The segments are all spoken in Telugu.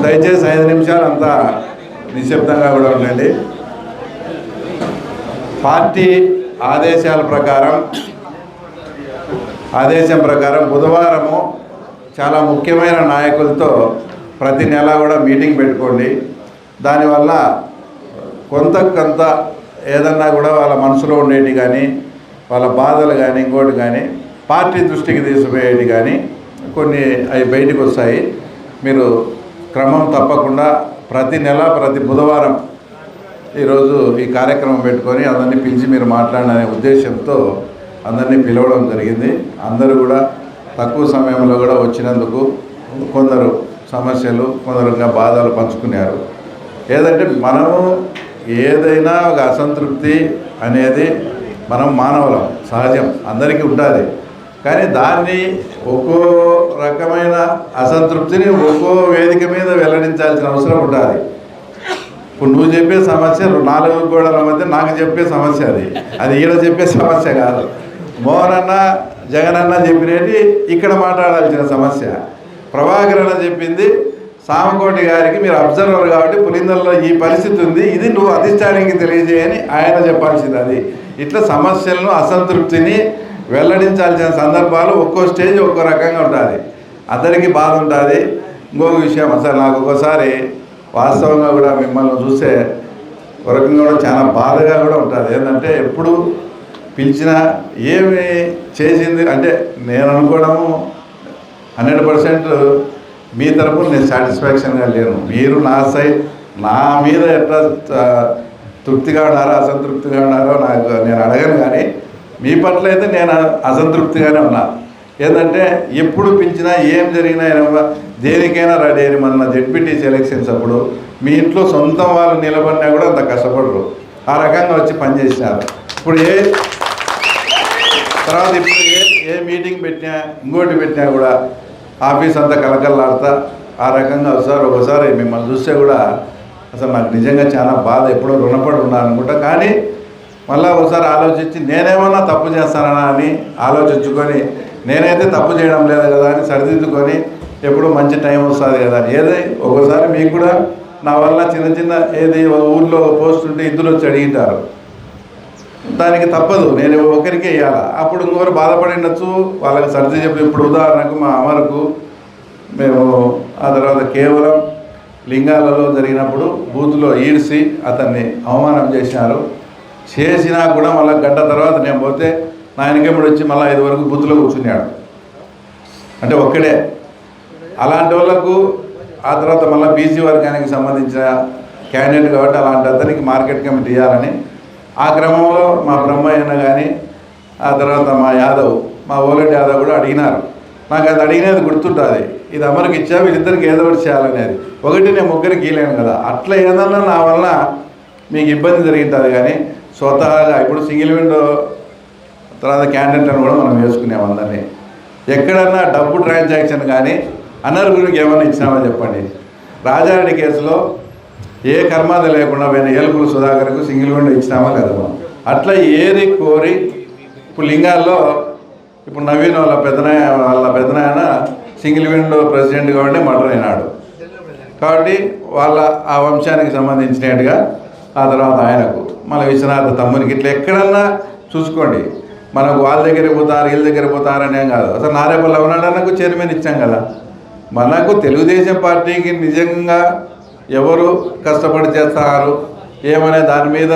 దయచేసి 5 నిమిషాలు అంతా నిశ్శబ్దంగా కూడా ఉండండి. పార్టీ ఆదేశం ప్రకారం బుధవారము చాలా ముఖ్యమైన నాయకులతో ప్రతి నెల కూడా మీటింగ్ పెట్టుకోండి. దానివల్ల కొంత ఏదన్నా కూడా వాళ్ళ మనసులో ఉండేటి కానీ వాళ్ళ బాధలు కానీ ఇంకోటి కానీ పార్టీ దృష్టికి తీసుకుపోయేటి కానీ కొన్ని అవి బయటకు వస్తాయి. మీరు క్రమం తప్పకుండా ప్రతి నెల ప్రతి బుధవారం ఈరోజు ఈ కార్యక్రమం పెట్టుకొని అందరినీ పిలిచి మీరు మాట్లాడనే ఉద్దేశంతో అందరినీ పిలవడం జరిగింది. అందరూ కూడా తక్కువ సమయంలో కూడా వచ్చినందుకు కొందరు సమస్యలు కొందరుగా బాధలు పంచుకున్నారు. ఏదంటే మనము ఏదైనా ఒక అసంతృప్తి అనేది మనం మానవులం, సహజం, అందరికీ ఉంటుంది. కానీ దాన్ని ఒక్కో రకమైన అసంతృప్తిని ఒక్కో వేదిక మీద వెల్లడించాల్సిన అవసరం ఉంటుంది. ఇప్పుడు నువ్వు చెప్పే సమస్య 4 గోడల మధ్య నాకు చెప్పే సమస్య అది ఈడ చెప్పే సమస్య కాదు. మోహన్ అన్న జగన్ అన్న చెప్పినది ఇక్కడ మాట్లాడాల్సిన సమస్య. ప్రభాకర్ అన్న చెప్పింది సామకోటి గారికి మీరు అబ్జర్వర్ కాబట్టి పులిందల్లో ఈ పరిస్థితి ఉంది, ఇది నువ్వు అధిష్టానానికి తెలియజేయని ఆయన చెప్పాల్సింది. అది ఇట్లా సమస్యలను అసంతృప్తిని వెల్లడించాల్సిన సందర్భాలు ఒక్కో స్టేజ్ ఒక్కో రకంగా ఉంటుంది. అందరికీ బాధ ఉంటుంది. ఇంకొక విషయం, అసలు నాకు ఒక్కోసారి వాస్తవంగా కూడా మిమ్మల్ని చూస్తే ఒక రకంగా కూడా చాలా బాధగా కూడా ఉంటుంది. ఏంటంటే ఎప్పుడు పిలిచినా ఏమి చేసింది అంటే నేను అనుకోవడము 100% మీ తరపున నేను సాటిస్ఫాక్షన్గా లేను. మీరు నా మీద ఎట్లా తృప్తిగా ఉన్నారో అసంతృప్తిగా ఉన్నారో నేను అడగను. కానీ మీ పట్ల అయితే నేను అసంతృప్తిగానే ఉన్నా. ఏంటంటే ఎప్పుడు పిలిచినా ఏం జరిగినా దేనికైనా రెడీ అని మన జెడ్పీటీసీ ఎలక్షన్స్ అప్పుడు మీ ఇంట్లో సొంతం వాళ్ళు నిలబడినా కూడా అంత కష్టపడరు. ఆ రకంగా వచ్చి పనిచేసినారు. ఇప్పుడు ఏ మీటింగ్ పెట్టినా ఇంకోటి పెట్టినా కూడా ఆఫీస్ అంతా కలకల్లాడుతా ఆ రకంగా వస్తారు. ఒకసారి మిమ్మల్ని చూస్తే కూడా అసలు నాకు నిజంగా చాలా బాధ, ఎప్పుడో రుణపడి ఉన్నాను అనుకుంటా. కానీ మళ్ళీ ఒకసారి ఆలోచించి నేనేమన్నా తప్పు చేస్తానా అని ఆలోచించుకొని నేనైతే తప్పు చేయడం లేదు కదా అని సరిదిద్దుకొని ఎప్పుడు మంచి టైం వస్తుంది కదా అని ఏది ఒకసారి మీకు కూడా నా వల్ల చిన్న ఏది ఊళ్ళో పోస్ట్ ఉంటే ఇద్దరు వచ్చి అడిగింటారు. దానికి తప్పదు, నేను ఒకరికే ఇవ్వాలి. అప్పుడు ఇంకొకరు బాధపడి ఉండొచ్చు, వాళ్ళకి సర్ది చెప్పి. ఇప్పుడు ఉదాహరణకు మా అమరుకు మేము ఆ తర్వాత కేవలం లింగాలలో జరిగినప్పుడు బూత్లో ఈడ్చి అతన్ని అవమానం చేసినా కూడా మళ్ళీ గంట తర్వాత నేను పోతే నా వెనకముడు వచ్చి మళ్ళీ 5 వరకు బూత్లో కూర్చున్నాడు. అంటే ఒక్కడే. అలాంటి వాళ్ళకు ఆ తర్వాత మళ్ళీ బీసీ వర్గానికి సంబంధించిన క్యాండిడేట్ కాబట్టి అలాంటి అతనికి మార్కెట్ కమిటీ ఇవ్వాలని ఆ క్రమంలో మా బ్రహ్మయ్యన్న కానీ ఆ తర్వాత మా ఓలెడ్డి యాదవ్ కూడా అడిగినారు. నాకు అది అడిగినది గుర్తుంటుంది. ఇది అమరుకి ఇచ్చా, వీళ్ళిద్దరికి ఏదో ఒకటి చేయాలనేది. ఒకటి నేను ముగ్గురికి గీలేను కదా. అట్లా ఏదన్నా నా వల్ల మీకు ఇబ్బంది జరిగింటుంది. కానీ స్వతహాగా ఇప్పుడు సింగిల్ విండో తర్వాత క్యాండిడేట్లను కూడా మనం వేసుకునేం అందరినీ. ఎక్కడన్నా డబ్బు ట్రాన్సాక్షన్ కానీ అనర్హుడికి ఏమన్నా ఇచ్చినామని చెప్పండి. రాజారెడ్డి కేసులో ఏ కర్మాద లేకుండా పోయిన ఏలుపుల సుధాకర్కు సింగిల్ విండో ఇచ్చినామా లేదా మనం. అట్లా ఏది కోరి ఇప్పుడు లింగాల్లో ఇప్పుడు నవీన్ వాళ్ళ పెద్దనాయన సింగిల్ విండో ప్రెసిడెంట్ కాబట్టి మర్డర్ అయినాడు. కాబట్టి వాళ్ళ ఆ వంశానికి సంబంధించినట్టుగా ఆ తర్వాత ఆయనకు మళ్ళీ విశ్వనాథ తమ్మునికి ఇట్లా ఎక్కడన్నా చూసుకోండి. మనకు వాళ్ళ దగ్గరికి పోతారు వీళ్ళ దగ్గర పోతారనేం కాదు. అసలు నారేపల్లి అవనాడన్నకు చైర్మన్ ఇచ్చాం కదా. మనకు తెలుగుదేశం పార్టీకి నిజంగా ఎవరు కష్టపడి చేస్తారు ఏమనే దాని మీద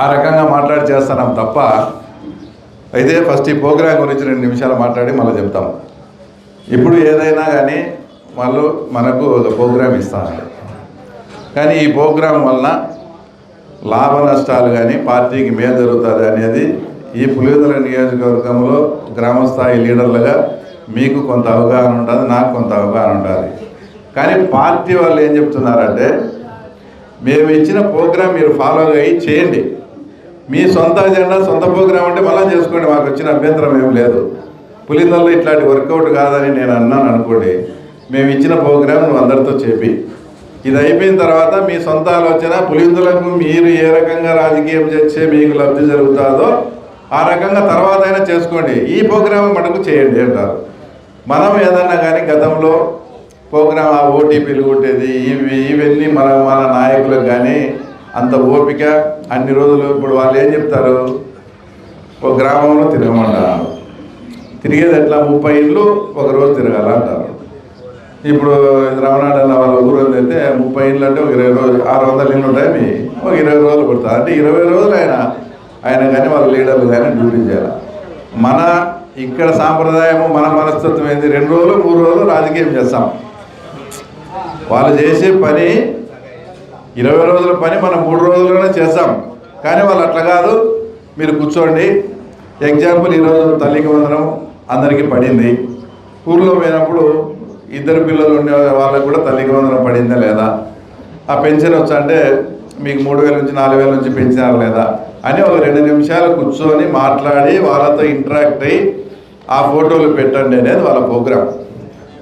ఆ రకంగా మాట్లాడి చేస్తున్నాం తప్ప. అయితే ఫస్ట్ ఈ ప్రోగ్రాం గురించి 2 నిమిషాలు మాట్లాడి మళ్ళీ చెప్తాం. ఇప్పుడు ఏదైనా కానీ మనకు ఒక ప్రోగ్రాం ఇస్తాను. కానీ ఈ ప్రోగ్రాం వలన లాభ నష్టాలు కానీ పార్టీకి మేలు జరుగుతుంది అనేది ఈ పులివెందుల నియోజకవర్గంలో గ్రామస్థాయి లీడర్లుగా మీకు కొంత అవగాహన ఉంటుంది, నాకు కొంత అవగాహన ఉంటుంది. కానీ పార్టీ వాళ్ళు ఏం చెప్తున్నారంటే మేము ఇచ్చిన ప్రోగ్రాం మీరు ఫాలో అయ్యి చేయండి. మీ సొంత అజెండా సొంత ప్రోగ్రాం అంటే మళ్ళీ చేసుకోండి, మాకు వచ్చిన అభ్యంతరం ఏం లేదు. పులిందల్లో ఇట్లాంటి వర్కౌట్ కాదని నేను అన్నాను అనుకోండి. మేము ఇచ్చిన ప్రోగ్రాం నువ్వు అందరితో చెప్పి ఇది అయిపోయిన తర్వాత మీ సొంత ఆలోచన పులిందులకు మీరు ఏ రకంగా రాజకీయం చేస్తే మీకు లబ్ధి జరుగుతుందో ఆ రకంగా తర్వాత అయినా చేసుకోండి, ఈ ప్రోగ్రామ్ మటుకు చేయండి అంటారు. మనం ఏదన్నా కానీ గతంలో ప్రోగ్రామ్ ఆ ఓటీపీలు కొట్టేది ఇవన్నీ మన నాయకులకు కానీ అంత ఓపిక అన్ని రోజులు. ఇప్పుడు వాళ్ళు ఏం చెప్తారు, ఒక గ్రామంలో తిరగమంటారు, తిరిగేది ఎట్లా 30 ఇళ్ళు ఒక రోజు తిరగాలంటారు. ఇప్పుడు రమణాడు అన్న వాళ్ళ ఊరు అయితే 30 ఇళ్ళు అంటే ఒక 20 రోజులు, 600 ఇళ్ళు ఉంటాయి, ఒక 20 రోజులు పడుతుంది. అంటే 20 రోజులు ఆయన కానీ వాళ్ళ లీడర్లు కానీ డ్యూటీ చేయాలి. మన ఇక్కడ సాంప్రదాయము మన మనస్తత్వం ఏంది, 2 రోజులు 3 రోజులు రాజకీయం చేస్తాం. వాళ్ళు చేసే పని 20 రోజుల పని మనం 3 రోజుల్లోనే చేస్తాం. కానీ వాళ్ళు అట్లా కాదు, మీరు కూర్చోండి. ఎగ్జాంపుల్, ఈరోజు తల్లికి వందనం అందరికీ పడింది. ఊర్లో పోయినప్పుడు 2 పిల్లలు ఉండే వాళ్ళకు కూడా తల్లికి వందనం పడిందా లేదా, ఆ పెన్షన్ వచ్చా అంటే మీకు 3000 నుంచి 4000 నుంచి పెంచినారు లేదా అని ఒక 2 నిమిషాలు కూర్చొని మాట్లాడి వాళ్ళతో ఇంటరాక్ట్ అయ్యి ఆ ఫోటోలు పెట్టండి అనేది వాళ్ళ ప్రోగ్రామ్.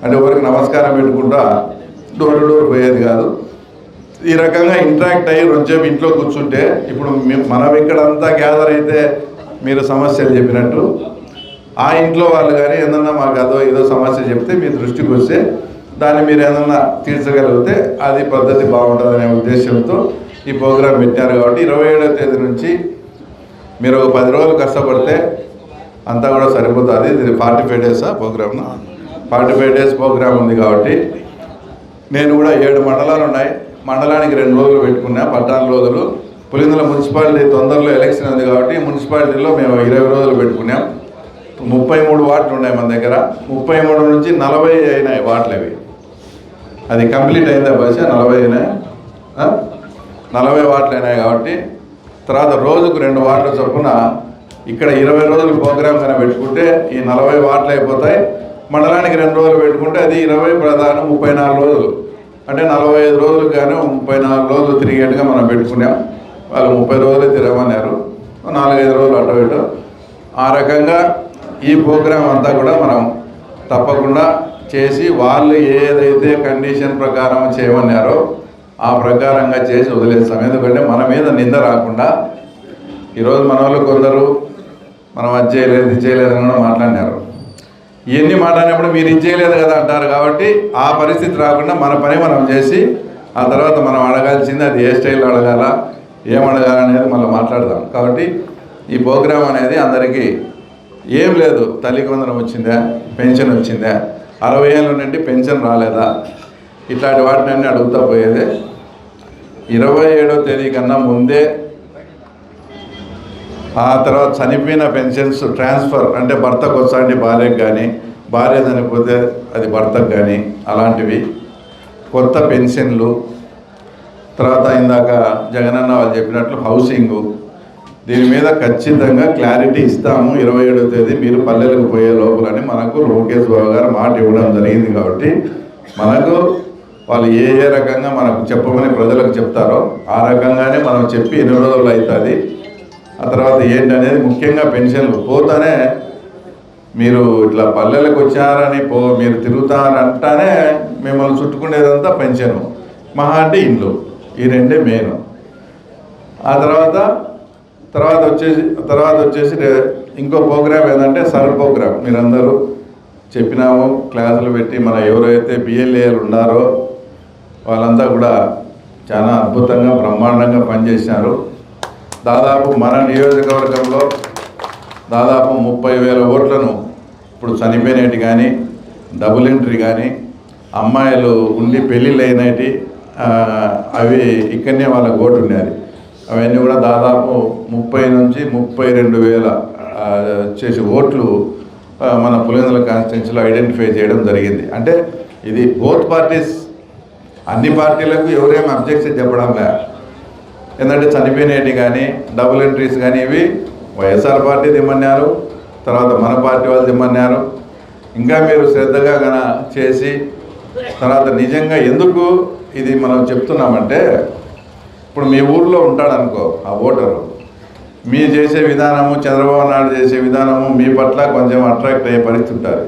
అంటే ఎవరికి నమస్కారం పెట్టుకుంటా డోర్ టు డోర్ పోయేది కాదు. ఈ రకంగా ఇంటరాక్ట్ అయ్యి రోజు ఇంట్లో కూర్చుంటే, ఇప్పుడు మనం ఇక్కడంతా గ్యాదర్ అయితే మీరు సమస్యలు చెప్పినట్టు ఆ ఇంట్లో వాళ్ళు కానీ ఏదన్నా మాకు ఏదో సమస్య చెప్తే మీ దృష్టికి వస్తే దాన్ని మీరు ఏదన్నా తీర్చగలిగితే అది పద్ధతి బాగుంటుందనే ఉద్దేశంతో ఈ ప్రోగ్రాం పెట్టారు. కాబట్టి 27వ తేదీ నుంచి మీరు ఒక 10 రోజులు కష్టపడితే అంతా కూడా సరిపోతుంది. ఇది 45 డేసా ప్రోగ్రామ్, 45 డేస్ ప్రోగ్రామ్ ఉంది. కాబట్టి నేను కూడా 7 మండలాలు ఉన్నాయి, మండలానికి 2 రోజులు పెట్టుకున్నా, 14 రోజులు. పులిందుల మున్సిపాలిటీ తొందరలో ఎలక్షన్ ఉంది కాబట్టి మున్సిపాలిటీలో మేము 20 రోజులు పెట్టుకున్నాం. 33 వార్డులు ఉన్నాయి మన దగ్గర. 33 నుంచి 40 అయినాయి వార్డులు. అవి అది కంప్లీట్ అయిందా బస్ 40 అయినాయి, 40 వార్డులు అయినాయి. కాబట్టి తర్వాత రోజుకు 2 వార్డుల చొప్పున ఇక్కడ 20 రోజులు ప్రోగ్రామ్ కన్నా పెట్టుకుంటే ఈ 40 వార్డులు అయిపోతాయి. మండలానికి 2 రోజులు పెట్టుకుంటే అది 20 ప్రధానం 34 రోజులు, అంటే 45 రోజులు కానీ 34 రోజులు తిరిగేట్టుగా మనం పెట్టుకున్నాం. వాళ్ళు 30 రోజులు తిరగమన్నారు, 4-5 రోజులు అటు ఇటు. ఆ రకంగా ఈ ప్రోగ్రాం అంతా కూడా మనం తప్పకుండా చేసి వాళ్ళు ఏదైతే కండిషన్ ప్రకారం చేయమన్నారో ఆ ప్రకారంగా చేసి వదిలేస్తాం. ఎందుకంటే మన మీద నింద రాకుండా. ఈరోజు మన వాళ్ళు కొందరు మనం అది చేయలేదు ఇది చేయలేదు అని కూడా మాట్లాడినారు. ఇవన్నీ మాట్లాడినప్పుడు మీరు ఇది చేయలేదు కదా అంటారు. కాబట్టి ఆ పరిస్థితి రాకుండా మన పని మనం చేసి ఆ తర్వాత మనం అడగాల్సింది అది ఏ స్టైల్లో అడగాల, ఏం అడగాలనేది మళ్ళీ మాట్లాడదాం. కాబట్టి ఈ ప్రోగ్రాం అనేది అందరికీ ఏం లేదు, తల్లికి వందనం వచ్చిందా, పెన్షన్ వచ్చిందా, 60 ఏళ్ళ నుండి పెన్షన్ రాలేదా, ఇట్లాంటి వాటిని అన్నీ అడుగుతా పోయేదే. 27వ తేదీ కన్నా ముందే ఆ తర్వాత చనిపోయిన పెన్షన్స్ ట్రాన్స్ఫర్, అంటే భర్తకు వస్తాంటి భార్యకు కానీ, భార్య చనిపోతే అది భర్తకు కానీ, అలాంటివి కొత్త పెన్షన్లు. తర్వాత ఇందాక జగనన్న వాళ్ళు చెప్పినట్లు హౌసింగు, దీని మీద ఖచ్చితంగా క్లారిటీ ఇస్తాము 27వ తేదీ మీరు పల్లెలకు పోయే లోపలని మనకు లోకేష్ బాబు గారు మాట ఇవ్వడం జరిగింది. కాబట్టి మనకు వాళ్ళు ఏ రకంగా మనకు చెప్పమని ప్రజలకు చెప్తారో ఆ రకంగానే మనం చెప్పి 8 రోజులు అవుతుంది. ఆ తర్వాత ఏంటనేది ముఖ్యంగా పెన్షన్లు పోతానే మీరు ఇట్లా పల్లెలకు వచ్చారని మీరు తిరుగుతారంటానే మిమ్మల్ని చుట్టుకునేదంతా పెన్షను, మహా అంటే ఇండ్లు, ఈ 2 మెయిన్. ఆ తర్వాత వచ్చేసి ఇంకో ప్రోగ్రామ్ ఏంటంటే సర్ ప్రోగ్రామ్. మీరందరూ చెప్పినాము క్లాసులు పెట్టి మన ఎవరైతే బిఎల్ఏలు ఉన్నారో వాళ్ళంతా కూడా చాలా అద్భుతంగా బ్రహ్మాండంగా పనిచేసినారు. దాదాపు మన నియోజకవర్గంలో దాదాపు 30,000 ఓట్లను ఇప్పుడు చనిపోయినట్టు కానీ, డబుల్ ఎంట్రీ కానీ, అమ్మాయిలు ఉండి పెళ్ళిళ్ళు అయినవి అవి ఇక్కడనే వాళ్ళకి ఓటు ఉండేది. అవన్నీ కూడా దాదాపు 30 నుంచి 32,000 చేసే ఓట్లు మన పులివెందుల కాన్స్టిట్యున్సీలో ఐడెంటిఫై చేయడం జరిగింది. అంటే ఇది బోత్ పార్టీస్, అన్ని పార్టీలకు ఎవరేమి అబ్జెక్షన్ చెప్పడం లే. ఎందుకంటే చనిపోయినవి కానీ, డబుల్ ఎంట్రీస్ కానీ ఇవి వైఎస్ఆర్ పార్టీ దిమ్మన్నారు, తర్వాత మన పార్టీ వాళ్ళు దిమ్మన్నారు. ఇంకా మీరు శ్రద్ధగా గన చేసి తర్వాత నిజంగా ఎందుకు ఇది మనం చెప్తున్నామంటే, ఇప్పుడు మీ ఊర్లో ఉంటాడనుకో ఆ ఓటరు, మీ చేసే విధానము, చంద్రబాబు నాయుడు చేసే విధానము మీ పట్ల కొంచెం అట్రాక్ట్ అయ్యే పరిస్థితి ఉంటుంది.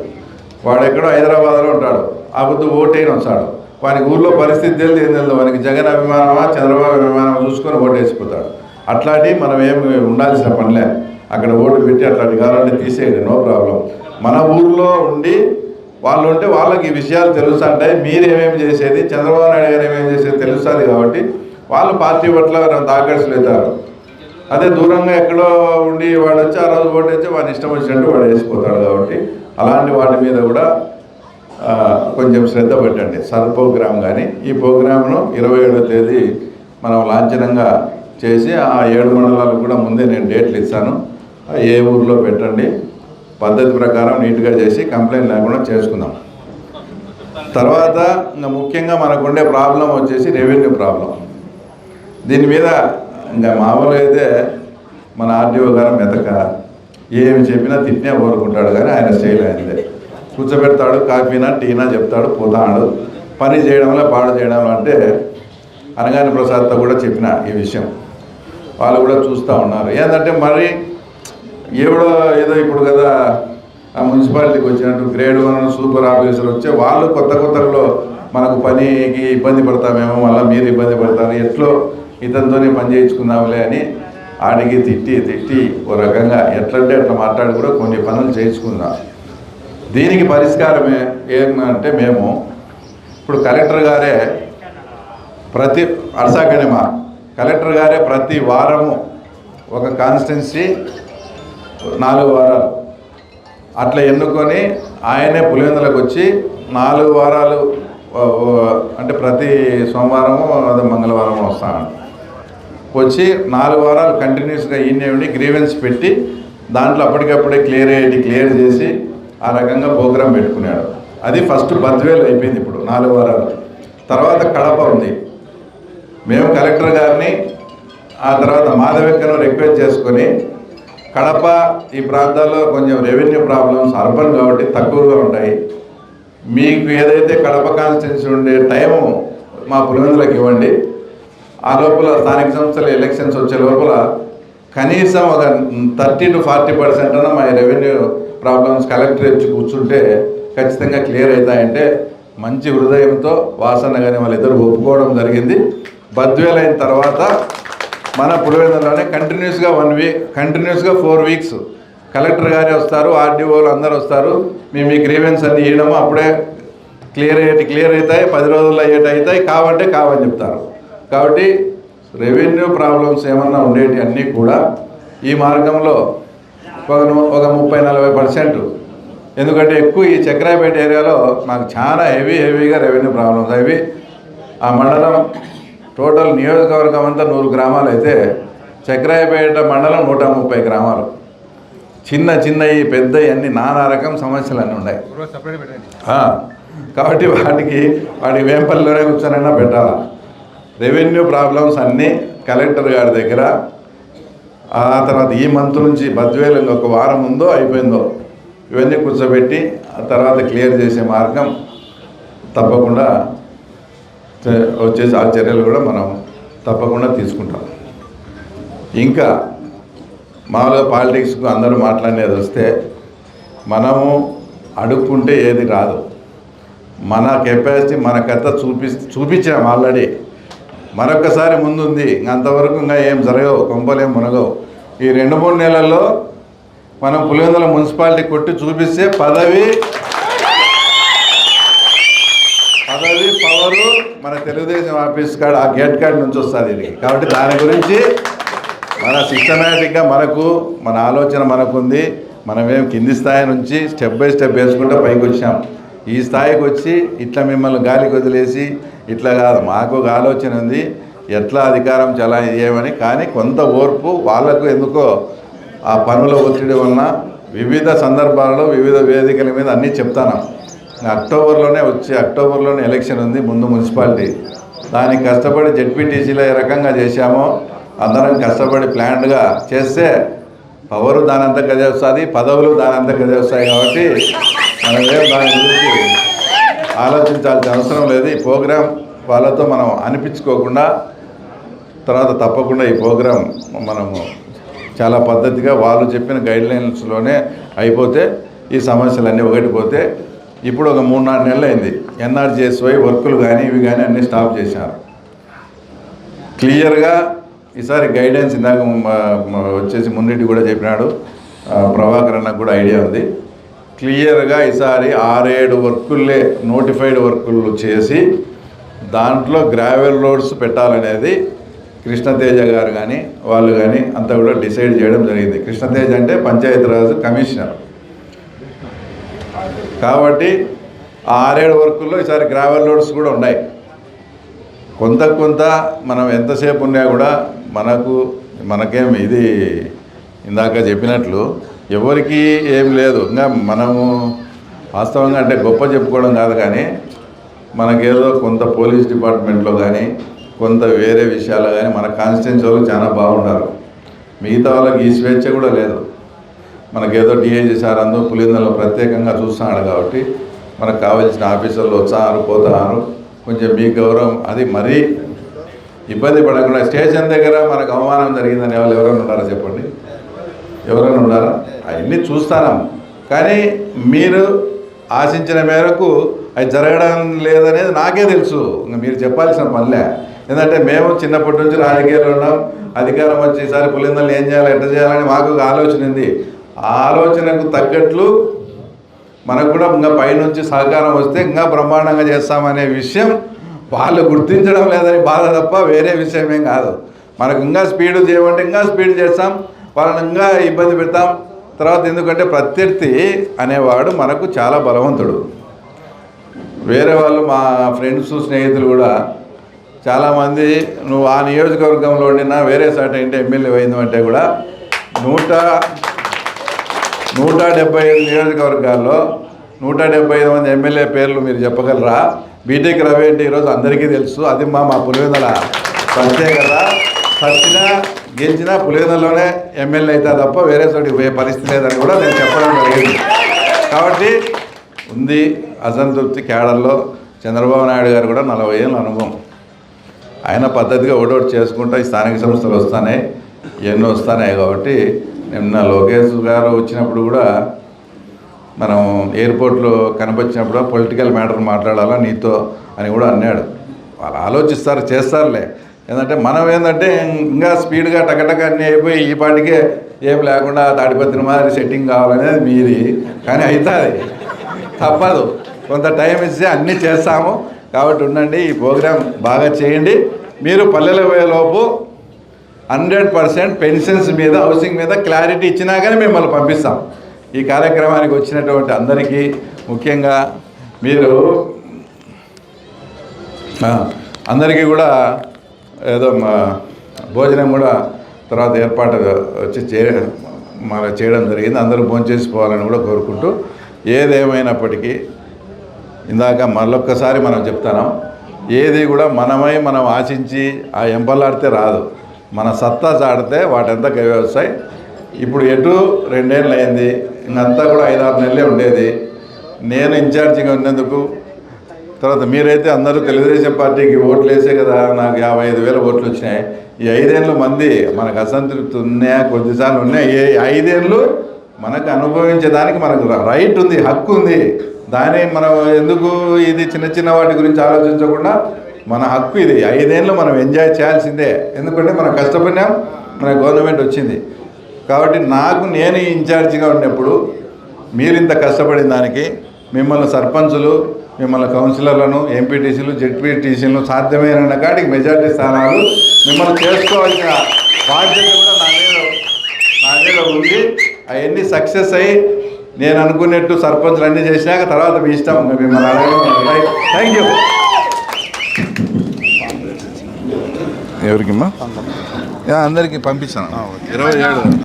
వాడెక్కడో హైదరాబాద్లో ఉంటాడు, ఆ పొద్దు ఓటైన వస్తాడు, వానికి ఊర్లో పరిస్థితి తెలియదు, ఏం తెలియదు, వానికి జగన్ అభిమానమా చంద్రబాబు అభిమానమా చూసుకొని ఓటేసిపోతాడు. అట్లాంటివి మనం ఏమి ఉండాల్సిన పనిలే. అక్కడ ఓటు పెట్టి అట్లాంటి కావాలంటే తీసేయండి, నో ప్రాబ్లం. మన ఊర్లో ఉండి వాళ్ళు ఉంటే వాళ్ళకి ఈ విషయాలు తెలుస్తుంటాయి. మీరు ఏమేమి చేసేది, చంద్రబాబు నాయుడు గారు ఏమేమి చేసేది తెలుస్తుంది కాబట్టి వాళ్ళు పార్టీ పట్ల ఆకర్షితులవుతారు. అదే దూరంగా ఎక్కడో ఉండి వాడు వచ్చి ఆ రోజు ఓటు వచ్చి వాడిని ఇష్టం వచ్చినట్టు వాడు వేసిపోతాడు. కాబట్టి అలాంటి వాటి మీద కూడా కొంచెం శ్రద్ధ పెట్టండి. సర్ ప్రోగ్రామ్ కానీ ఈ ప్రోగ్రామ్ను 27వ తేదీ మనం లాంఛనంగా చేసి ఆ 7 మండలాలకు కూడా ముందే నేను డేట్లు ఇస్తాను. ఏ ఊరిలో పెట్టండి, పద్ధతి ప్రకారం నీట్గా చేసి కంప్లైంట్ లేకుండా చేసుకుందాం. తర్వాత ఇంకా ముఖ్యంగా మనకుండే ప్రాబ్లం వచ్చేసి రెవెన్యూ ప్రాబ్లం. దీని మీద ఇంకా మామూలుగా అయితే మన ఆర్డీఓ గారు మెతక ఏమి చెప్పినా తిట్టినా కోరుకుంటాడు, కానీ ఆయన స్టైల్ అయిందే. కూర్చోబెడతాడు, కాఫీనా టీనా చెప్తాడు, పోతాడు. పని చేయడంలో పాడు చేయడంలో అంటే అనగాని ప్రసాద్తో కూడా చెప్పిన ఈ విషయం, వాళ్ళు కూడా చూస్తూ ఉన్నారు. ఏంటంటే మరి ఏదో ఇప్పుడు కదా ఆ మున్సిపాలిటీకి వచ్చినట్టు గ్రేడ్ 1 సూపర్ ఆఫీసర్ వచ్చే వాళ్ళు కొత్తలో మనకు పనికి ఇబ్బంది పడతామేమో, మళ్ళీ మీరు ఇబ్బంది పడతారు, ఎట్లో ఇతనితోనే పని చేయించుకుందాంలే అని ఆడికి తిట్టి ఓ రకంగా ఎట్లంటే అట్లా మాట్లాడి కూడా కొన్ని పనులు చేయించుకుందాం. దీనికి పరిష్కారమే ఏమంటే మేము ఇప్పుడు కలెక్టర్ గారే కలెక్టర్ గారే ప్రతి వారము ఒక కాన్స్టిట్యున్సీ 4 వారాలు అట్లా ఎన్నుకొని ఆయనే పులివెందులకు వచ్చి 4 వారాలు అంటే ప్రతి సోమవారము అదే మంగళవారము వస్తాను వచ్చి 4 వారాలు కంటిన్యూస్గా ఈయనే ఉండి గ్రీవెన్స్ పెట్టి దాంట్లో అప్పటికప్పుడే క్లియర్ చేసి ఆ రకంగా ప్రోగ్రాం పెట్టుకున్నాడు. అది ఫస్ట్ బద్వేలు అయిపోయింది. ఇప్పుడు 4 వారాలు తర్వాత కడప ఉంది. మేము కలెక్టర్ గారిని ఆ తర్వాత మాధవెక్కను రిక్వెస్ట్ చేసుకొని కడప ఈ ప్రాంతాల్లో కొంచెం రెవెన్యూ ప్రాబ్లమ్స్ అర్బన్ కాబట్టి తక్కువగా ఉంటాయి, మీకు ఏదైతే కడప కాన్స్టిట్యున్సీ ఉండే టైము మా పులివెందులకు ఇవ్వండి, ఆ లోపల స్థానిక సంస్థల ఎలక్షన్స్ వచ్చే లోపల కనీసం ఒక 30 to 40% అన్న మా రెవెన్యూ ప్రాబ్లమ్స్ కలెక్టర్ వచ్చి కూర్చుంటే ఖచ్చితంగా క్లియర్ అవుతాయంటే మంచి హృదయంతో వాసన్న కానీ వాళ్ళిద్దరు ఒప్పుకోవడం జరిగింది. బద్వేలు అయిన తర్వాత మన పులివెందులోనే కంటిన్యూస్గా 1 వీక్ కంటిన్యూస్గా 4 వీక్స్ కలెక్టర్ గారే వస్తారు, ఆర్డీఓలు అందరు వస్తారు, మేము ఈ గ్రీవెన్స్ అన్ని ఇవ్వడము అప్పుడే క్లియర్ అవుతాయి, 10 రోజుల్లో అవుతాయి, కావని చెప్తారు. కాబట్టి రెవెన్యూ ప్రాబ్లమ్స్ ఏమన్నా ఉండేటి అన్నీ కూడా ఈ మార్గంలో ఒక 30-40%, ఎందుకంటే ఎక్కువ ఈ చక్రాయపేట ఏరియాలో నాకు చాలా హెవీగా రెవెన్యూ ప్రాబ్లమ్స్ అవి. ఆ మండలం టోటల్ నియోజకవర్గం అంతా 100 గ్రామాలు అయితే చక్రాయపేట మండలం 130 గ్రామాలు, చిన్న ఈ పెద్ద అన్ని నానా రకం సమస్యలు అన్నీ ఉన్నాయి. కాబట్టి వాటి వేంపల్లిలోనే కూర్చొనైనా పెట్టాలా. రెవెన్యూ ప్రాబ్లమ్స్ అన్నీ కలెక్టర్ గారి దగ్గర ఆ తర్వాత ఈ మంత్ నుంచి బద్వేలు ఇంకొక వారం ఉందో అయిపోయిందో ఇవన్నీ కూర్చోబెట్టి ఆ తర్వాత క్లియర్ చేసే మార్గం తప్పకుండా వచ్చేసి ఆ చర్యలు కూడా మనం తప్పకుండా తీసుకుంటాం. ఇంకా మామూలుగా పాలిటిక్స్కు అందరూ మాట్లాడేది వస్తే మనము అడుక్కుంటే ఏది రాదు. మన కెపాసిటీ మన కథ చూపించాం ఆల్రెడీ, మరొకసారి ముందుంది. అంతవరకు ఇంకా ఏం జరగవు, కొంపలేం మునగవు. ఈ 2-3 నెలల్లో మనం పులివెందుల మున్సిపాలిటీ కొట్టి చూపిస్తే పదవి పవరు మన తెలుగుదేశం ఆఫీస్ కాడ ఆ గేట్ కార్డ్ నుంచి వస్తుంది ఇది. కాబట్టి దాని గురించి మన సిస్టమేటిక్గా మన ఆలోచన మనకుంది. మనమేం కింది స్థాయి నుంచి స్టెప్ బై స్టెప్ వేసుకుంటూ పైకి వచ్చాం. ఈ స్థాయికి వచ్చి ఇట్లా మిమ్మల్ని గాలికి వదిలేసి ఇట్లా కాదు, మాకు ఒక ఆలోచన ఉంది ఎట్లా అధికారం చాలా చేయమని. కానీ కొంత ఓర్పు వాళ్ళకు ఎందుకో ఆ పనుల ఒత్తిడి వలన వివిధ సందర్భాలలో వివిధ వేదికల మీద అన్నీ చెప్తాను. అక్టోబర్లోనే ఎలక్షన్ ఉంది, ముందు మున్సిపాలిటీ. దానికి కష్టపడి జెడ్పీటీసీలో ఏ రకంగా చేశామో అందరం కష్టపడి ప్లాన్డ్గా చేస్తే పవరు దానంతా గదే వస్తుంది, పదవులు దానంతా గదే వస్తాయి. కాబట్టి మనమేం దాని గురించి ఆలోచించాల్సిన అవసరం లేదు. ఈ ప్రోగ్రాం వాళ్ళతో మనం అనిపించుకోకుండా తర్వాత తప్పకుండా ఈ ప్రోగ్రాం మనము చాలా పద్ధతిగా వాళ్ళు చెప్పిన గైడ్లైన్స్లోనే అయిపోతే ఈ సమస్యలన్నీ ఒకటిపోతే. ఇప్పుడు ఒక 3-4 నెలలు అయింది. ఎన్ఆర్జీఎస్వై వర్కులు కానీ ఇవి కానీ అన్నీ స్టాప్ చేశారు. క్లియర్గా ఈసారి గైడెన్స్ ఇందాక వచ్చేసి మున్నిటి కూడా చెప్పినాడు, ప్రభాకర్ అన్నకు కూడా ఐడియా ఉంది. క్లియర్గా ఈసారి 6-7 వర్కుల్లే నోటిఫైడ్ వర్కులు చేసి దాంట్లో గ్రావెల్ రోడ్స్ పెట్టాలనేది కృష్ణతేజ గారు కానీ వాళ్ళు కానీ అంతా కూడా డిసైడ్ చేయడం జరిగింది. కృష్ణతేజ అంటే పంచాయతీరాజ్ కమిషనర్ కాబట్టి ఆ 6-7 వర్కుల్లో ఈసారి గ్రావెల్ రోడ్స్ కూడా ఉన్నాయి. కొంత మనం ఎంతసేపు ఉన్నా కూడా మనకేం ఇది ఇందాక చెప్పినట్లు ఎవరికి ఏం లేదు. ఇంకా మనము వాస్తవంగా అంటే గొప్ప చెప్పుకోవడం కాదు, కానీ మనకేదో కొంత పోలీస్ డిపార్ట్మెంట్లో కానీ కొంత వేరే విషయాలు కానీ మన కాన్స్టిట్యున్సీ వాళ్ళు చాలా బాగుంటారు. మిగతా వాళ్ళకి ఈ స్వేచ్ఛ కూడా లేదు. మనకేదో డిఐజీ సార్ అందరూ పులిందల్లో ప్రత్యేకంగా చూస్తున్నాడు కాబట్టి మనకు కావాల్సిన ఆఫీసర్లు వచ్చారు పోతున్నారు. కొంచెం మీ గౌరవం అది మరీ ఇబ్బంది పడకుండా స్టేషన్ దగ్గర మనకు అవమానం జరిగిందని వాళ్ళు ఎవరైనా ఉన్నారా చెప్పండి? ఎవరైనా ఉన్నారా? అవన్నీ చూస్తాను, కానీ మీరు ఆశించిన మేరకు అది జరగడం లేదనేది నాకే తెలుసు. ఇంకా మీరు చెప్పాల్సిన పనిలే. ఎందుకంటే మేము చిన్నప్పటి నుంచి రాజకీయాల్లో ఉన్నాం. అధికారం వచ్చి ఈసారి పులిందల్ని ఏం చేయాలి, ఎట్లా చేయాలని మాకు ఒక ఆలోచన ఉంది. ఆ ఆలోచనకు తగ్గట్లు మనకు కూడా ఇంకా పైనుంచి సహకారం వస్తే ఇంకా బ్రహ్మాండంగా చేస్తామనే విషయం వాళ్ళు గుర్తించడం లేదని బాధ తప్ప వేరే విషయమేం కాదు. మనకు ఇంకా స్పీడ్ చేయమంటే ఇంకా స్పీడ్ చేస్తాం, వాళ్ళని ఇంకా ఇబ్బంది పెడతాం. తర్వాత ఎందుకంటే ప్రత్యర్థి అనేవాడు మనకు చాలా బలవంతుడు. వేరే వాళ్ళు మా ఫ్రెండ్స్ స్నేహితులు కూడా చాలామంది నువ్వు ఆ నియోజకవర్గంలో ఉండినా వేరే సాట ఏంటి ఎమ్మెల్యే అయిందంటే కూడా 175 నియోజకవర్గాల్లో 175 మంది ఎమ్మెల్యే పేర్లు మీరు చెప్పగలరా? బీటెక్ రవి అంటే ఈరోజు అందరికీ తెలుసు. అది మా పులివెందుల ప్రత్యేకత. సచ్చినా గెలిచినా పులివెందులలోనే ఎమ్మెల్యే అవుతా తప్ప వేరే చోటికి పోయే పరిస్థితి లేదని కూడా నేను చెప్పడం జరిగింది. కాబట్టి ఉంది అసంతృప్తి కేడర్లో. చంద్రబాబు నాయుడు గారు కూడా 40 ఏళ్ళ అనుభవం. ఆయన పద్ధతిగా ఒకటి చేసుకుంటా ఈ స్థానిక సంస్థలు వస్తున్నాయి, ఎన్నో వస్తున్నాయి. కాబట్టి నిన్న లోకేష్ గారు వచ్చినప్పుడు కూడా మనం ఎయిర్పోర్ట్లో కనిపించినప్పుడు పొలిటికల్ మ్యాటర్ మాట్లాడాలా నీతో అని కూడా అన్నాడు. వాళ్ళు ఆలోచిస్తారు, చేస్తారులే. ఏంటంటే మనం ఏంటంటే ఇంకా స్పీడ్గా టకటక అన్నీ అయిపోయి ఈ పాటికే ఏం లేకుండా తాడిపత్రి మాదిరి సెట్టింగ్ కావాలనేది మీది. కానీ అవుతుంది, తప్పదు. కొంత టైం ఇస్తే అన్నీ చేస్తాము. కాబట్టి ఉండండి, ఈ ప్రోగ్రాం బాగా చేయండి. మీరు పల్లెల పోయేలోపు 100% పెన్షన్స్ మీద, హౌసింగ్ మీద క్లారిటీ ఇచ్చినా కానీ మిమ్మల్ని పంపిస్తాం. ఈ కార్యక్రమానికి వచ్చినటువంటి అందరికీ ముఖ్యంగా మీరు అందరికీ కూడా ఏదో భోజనం కూడా తర్వాత ఏర్పాటు వచ్చి చేయడం జరిగింది. అందరూ భోంచేసిపోవాలని కూడా కోరుకుంటూ, ఏదేమైనప్పటికీ ఇందాక మళ్ళొక్కసారి మనం చెప్తాను, ఏది కూడా మనం ఆశించి ఆ ఎంపలాడితే రాదు. మన సత్తా చాడితే వాటంతా గవి వస్తాయి. ఇప్పుడు ఎటు 2 ఏళ్ళు అయింది, ఇంకంతా కూడా 5-6 నెలలే ఉండేది. నేను ఇన్ఛార్జిగా ఉన్నందుకు తర్వాత మీరైతే అందరూ తెలుగుదేశం పార్టీకి ఓట్లు వేసే కదా, నాకు 55,000 ఓట్లు వచ్చినాయి. ఈ 5 ఏళ్ళు మంది మనకు అసంతృప్తి ఉన్నాయా, కొద్దిసార్లు ఉన్నాయి. ఈ 5 ఏళ్ళు మనకు అనుభవించేదానికి మనకు రైట్ ఉంది, హక్కు ఉంది. దాన్ని మనం ఎందుకు ఇది చిన్న వాటి గురించి ఆలోచించకుండా మన హక్కు ఇది. 5 ఏళ్ళు మనం ఎంజాయ్ చేయాల్సిందే. ఎందుకంటే మనం కష్టపడినాం, మన గవర్నమెంట్ వచ్చింది. కాబట్టి నేను ఇన్ఛార్జిగా ఉన్నప్పుడు మీరు ఇంత కష్టపడిన దానికి మిమ్మల్ని సర్పంచులు, మిమ్మల్ని కౌన్సిలర్లను, ఎంపీటీసీలు, జెడ్పీటీసీలను సాధ్యమైన కాడికి మెజార్టీ స్థానాలు మిమ్మల్ని చేసుకోవాల్సిన బాధ్యత కూడా నా మీద ఉంది. అవన్నీ సక్సెస్ అయ్యి నేను అనుకున్నట్టు సర్పంచులు అన్నీ చేసినాక తర్వాత మీ ఇష్టం, మిమ్మల్ని అడగడం. Thank you. ఎవరికమ్మా? అందరికీ పంపిస్తాను. 27